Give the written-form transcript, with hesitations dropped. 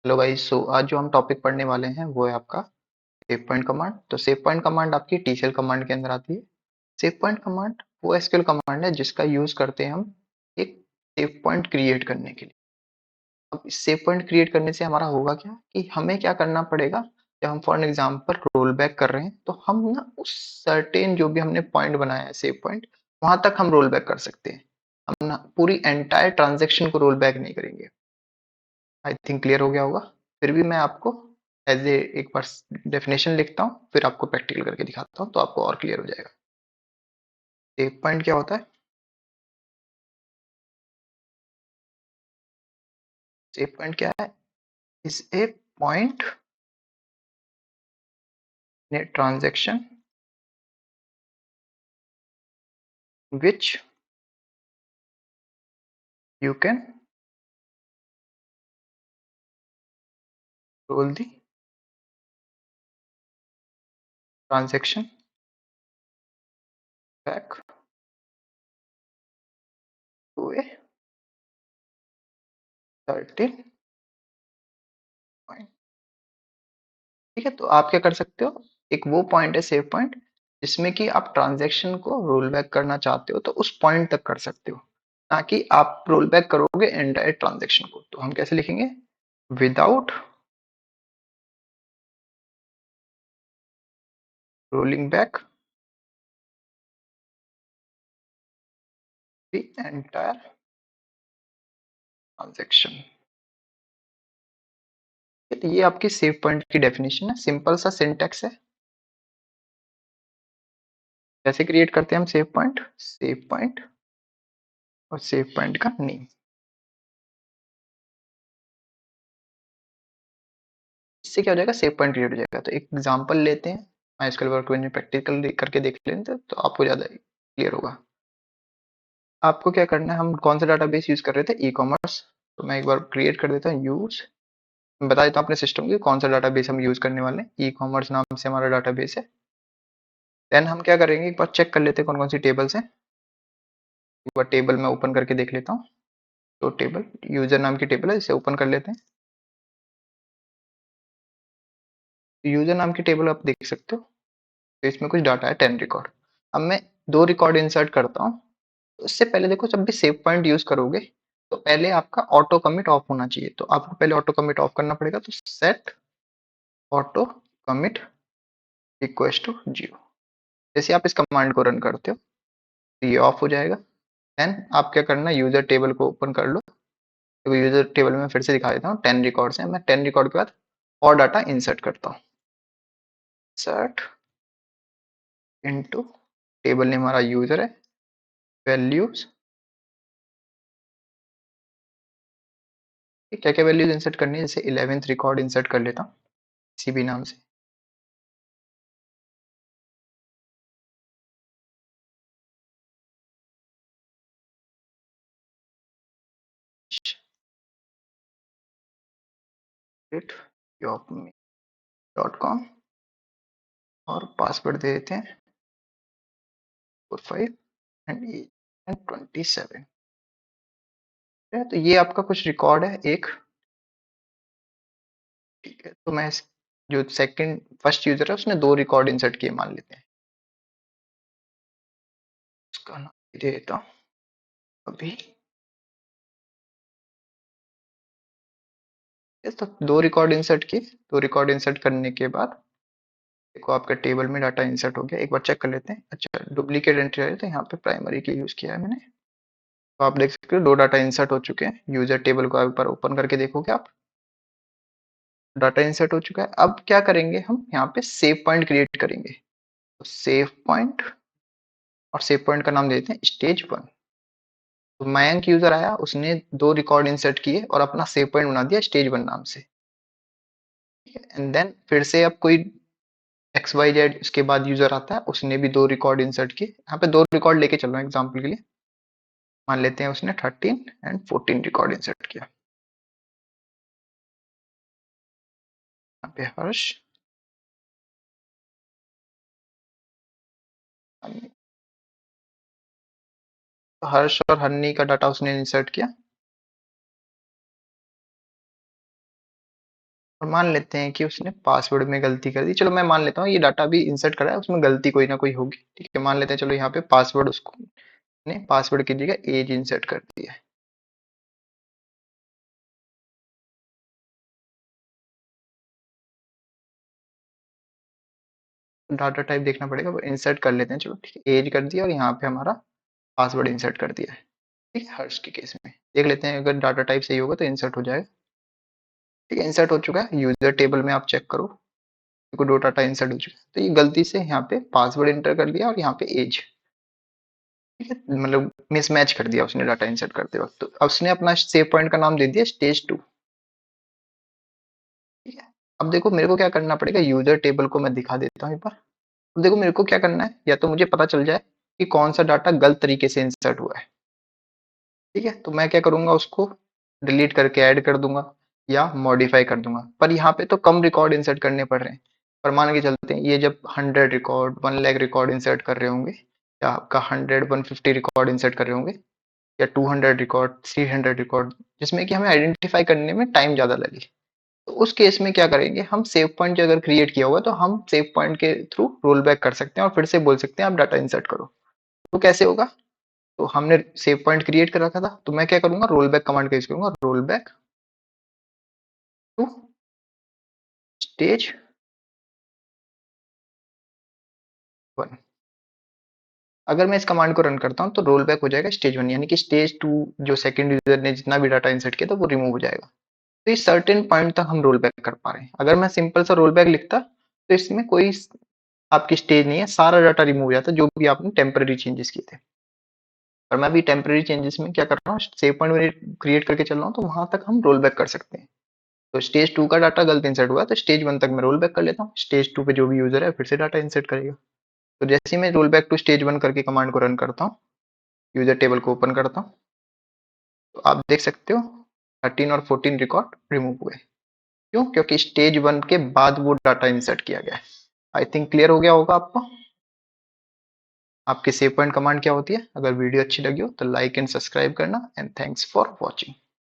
Hello guys. आज जो हम टॉपिक पढ़ने वाले हैं वो है आपका सेव पॉइंट कमांड। तो सेव पॉइंट कमांड आपकी टीसीएल कमांड के अंदर आती है। सेव पॉइंट कमांड वो एसक्यूएल कमांड है जिसका यूज करते हैं हम एक सेव पॉइंट क्रिएट करने के लिए। अब इस सेव पॉइंट क्रिएट करने से हमारा होगा क्या कि हमें क्या करना पड़ेगा। जब हम फॉर एग्जांपल रोल बैक कर रहे हैं तो हम ना उस सर्टेन जो भी हमने पॉइंट बनाया है सेव पॉइंट, वहां तक हम रोल बैक कर सकते हैं। हम ना पूरी एंटायर ट्रांजेक्शन को रोल बैक नहीं करेंगे। आई थिंक क्लियर हो गया होगा। फिर भी मैं आपको एज ए एक बार डेफिनेशन लिखता हूँ, फिर आपको प्रैक्टिकल करके दिखाता हूँ तो आपको और क्लियर हो जाएगा। सेव पॉइंट क्या होता है? सेव पॉइंट क्या है? Is a point in a transaction which you can roll the transaction back to a certain point. ठीक है, तो आप क्या कर सकते हो, एक वो पॉइंट है सेव पॉइंट जिसमें कि आप ट्रांजैक्शन को रोल बैक करना चाहते हो तो उस पॉइंट तक कर सकते हो, ना कि आप रोल बैक करोगे एंटायर ट्रांजैक्शन को। तो हम कैसे लिखेंगे? Without rolling back the entire transaction. तो ये आपकी सेव पॉइंट की डेफिनेशन है, सिंपल सा सिंटेक्स है। कैसे क्रिएट करते हैं हम सेव पॉइंट और सेव पॉइंट का नेम। इससे क्या हो जाएगा, सेव पॉइंट क्रिएट हो जाएगा। तो एक एग्जांपल लेते हैं, माइस्क्ल वर्कबेंच में प्रैक्टिकल करके देख लेते हैं तो आपको ज्यादा क्लियर होगा। आपको क्या करना है, हम कौन सा डाटाबेस यूज कर रहे थे, ई कॉमर्स। तो मैं एक बार क्रिएट कर देता हूँ यूज, बता देता हूँ अपने सिस्टम की कौन सा डाटाबेस हम यूज करने वाले हैं। ई कॉमर्स नाम से हमारा डाटाबेस है। देन हम क्या करेंगे, एक बार चेक कर लेते हैं कौन कौन सी टेबल्स हैं। एक बार टेबल में ओपन करके देख लेता हूँ। तो टेबल यूजर नाम की टेबल है, इसे ओपन कर लेते हैं। यूजर नाम की टेबल आप देख सकते हो, तो इसमें कुछ डाटा है 10 रिकॉर्ड। अब मैं दो रिकॉर्ड इंसर्ट करता हूँ। तो इससे पहले देखो, जब भी सेव पॉइंट यूज करोगे तो पहले आपका ऑटो कमिट ऑफ होना चाहिए। तो आपको पहले ऑटो कमिट ऑफ करना पड़ेगा। तो set auto commit equals to 0। जैसे आप इस कमांड को रन करते हो तो ये ऑफ हो जाएगा। देन आप क्या करना, यूजर टेबल को ओपन कर लो। तो यूजर टेबल में फिर से दिखा देता हूँ, 10 रिकॉर्ड्स हैं। मैं 10 रिकॉर्ड के बाद और डाटा इंसर्ट करता हूँ। इंसर्ट इनटू, टेबल नेम हमारा यूजर है, वैल्यूज। क्या क्या वैल्यूज इंसर्ट करनी है, जैसे 11th रिकॉर्ड इंसर्ट कर लेता हूँ किसी भी नाम से। yopme.com और पासवर्ड दे देते हैं 45 एंड एज एंड 27। तो ये आपका कुछ रिकॉर्ड है एक। ठीक है, तो मैं जो सेकंड फर्स्ट यूजर है उसने दो रिकॉर्ड इंसर्ट किए मान लेते हैं। उसका नाम दे देता हूँ अभी। ये तो दो रिकॉर्ड इंसर्ट किए। दो रिकॉर्ड इंसर्ट करने के बाद देखो आपका टेबल में डाटा इंसर्ट हो गया। एक बार चेक कर लेते हैं। अच्छा, डुप्लीकेट एंट्री आई तो यहाँ पे प्राइमरी की यूज किया है मैंने। तो आप देख सकते हो दो डाटा इंसर्ट हो चुके हैं। यूजर टेबल को एक बार ओपन करके देखोगे आप, डाटा इंसर्ट हो चुका है। अब क्या करेंगे, हम यहाँ पे सेव पॉइंट क्रिएट करेंगे। तो सेव पॉइंट, और सेव पॉइंट का नाम देते हैं स्टेज 1। तो मयंक यूजर आया, उसने दो रिकॉर्ड इंसर्ट किए और अपना सेव पॉइंट बना दिया स्टेज 1 नाम से। एंड देन फिर से अब कोई एक्स वाई जेड उसके बाद यूजर आता है, उसने भी दो रिकॉर्ड इंसर्ट किए। यहाँ पे दो रिकॉर्ड लेके चल रहा हूँ एग्जाम्पल के लिए। मान लेते हैं उसने 13 एंड 14 रिकॉर्ड इंसर्ट किया। यहाँ पे हर्ष, तो हर्ष और हन्नी का डाटा उसने इंसर्ट किया। और मान लेते हैं कि उसने पासवर्ड में गलती कर दी। चलो मैं मान लेता हूँ ये डाटा भी इंसर्ट करा है, उसमें गलती कोई ना कोई होगी। ठीक है, मान लेते हैं चलो यहाँ पे पासवर्ड उसको ने पासवर्ड की जगह एज इंसर्ट कर दिया है। डाटा टाइप देखना पड़ेगा, वो इंसर्ट कर लेते हैं। चलो ठीक है, एज कर दिया और यहाँ पे हमारा पासवर्ड इंसर्ट कर दिया है। ठीक है, हर्ष के केस में देख लेते हैं, अगर डाटा टाइप सही होगा तो इंसर्ट हो जाएगा। ठीक है, इंसर्ट हो चुका है। यूजर टेबल में आप चेक करो, देखो दो डाटा इंसर्ट हो चुका है। तो ये गलती से यहाँ पे पासवर्ड इंटर कर दिया और यहाँ पे एज, ठीक है, मतलब मिसमैच कर दिया उसने डाटा इंसर्ट करते वक्त। तो अब उसने अपना सेव पॉइंट का नाम दे दिया स्टेज 2। ठीक है, अब देखो मेरे को क्या करना पड़ेगा, यूजर टेबल को मैं दिखा देता हूँ एक बार। अब देखो मेरे को क्या करना है, या तो मुझे पता चल जाए कि कौन सा डाटा गलत तरीके से इंसर्ट हुआ है। ठीक है, तो मैं क्या करूंगा, उसको डिलीट करके ऐड कर दूंगा या मॉडिफाई कर दूंगा। पर यहाँ पे तो कम रिकॉर्ड इंसर्ट करने पड़ रहे हैं। पर मान के चलते हैं ये जब 100 रिकॉर्ड 1 लाख रिकॉर्ड इंसर्ट कर रहे होंगे, या आपका 100 150 रिकॉर्ड इंसर्ट कर रहे होंगे, या 200 रिकॉर्ड 300 रिकॉर्ड, जिसमें कि हमें आइडेंटिफाई करने में टाइम ज़्यादा लगे, तो उस केस में क्या करेंगे, हम सेव पॉइंट जो अगर क्रिएट किया हुआ है तो हम सेव पॉइंट के थ्रू रोल बैक कर सकते हैं और फिर से बोल सकते हैं आप डाटा इंसर्ट करो। तो कैसे होगा, तो हमने सेव पॉइंट क्रिएट कर रखा था, तो मैं क्या करूंगा, रोल बैक कमांड का यूज करूंगा, रोल बैक टू स्टेज 1। अगर मैं इस कमांड को रन करता हूँ तो रोल बैक हो जाएगा स्टेज 1, यानी कि स्टेज 2 जो सेकंड यूजर ने जितना भी डाटा इंसर्ट किया था वो रिमूव हो जाएगा। तो इस सर्टेन पॉइंट तक हम रोल बैक कर पा रहे हैं। अगर मैं सिंपल सा रोल बैक लिखता तो इसमें कोई आपकी स्टेज नहीं है, सारा डाटा रिमूव हो जाता जो भी आपने टेम्पररी चेंजेस किए थे। और मैं भी टेम्पररी चेंजेस में क्या कर रहा हूँ, सेव पॉइंट में क्रिएट करके चल रहा हूँ, तो वहां तक हम रोल बैक कर सकते हैं। तो स्टेज 2 का डाटा गलत इंसर्ट हुआ है तो स्टेज 1 तक मैं रोल बैक कर लेता हूँ, स्टेज 2 पे जो भी यूजर है फिर से डाटा इंसर्ट करेगा। तो जैसे ही मैं रोल बैक टू स्टेज 1 करके कमांड को रन करता हूँ, यूजर टेबल को ओपन करता हूँ, तो आप देख सकते हो 13 और 14 रिकॉर्ड रिमूव हुए। क्यों, क्योंकि स्टेज 1 के बाद वो डाटा इंसर्ट किया गया है। आई थिंक क्लियर हो गया होगा आपको आपकी सेव पॉइंट कमांड क्या होती है। अगर वीडियो अच्छी लगी हो तो लाइक एंड सब्सक्राइब करना, एंड थैंक्स फॉर वॉचिंग।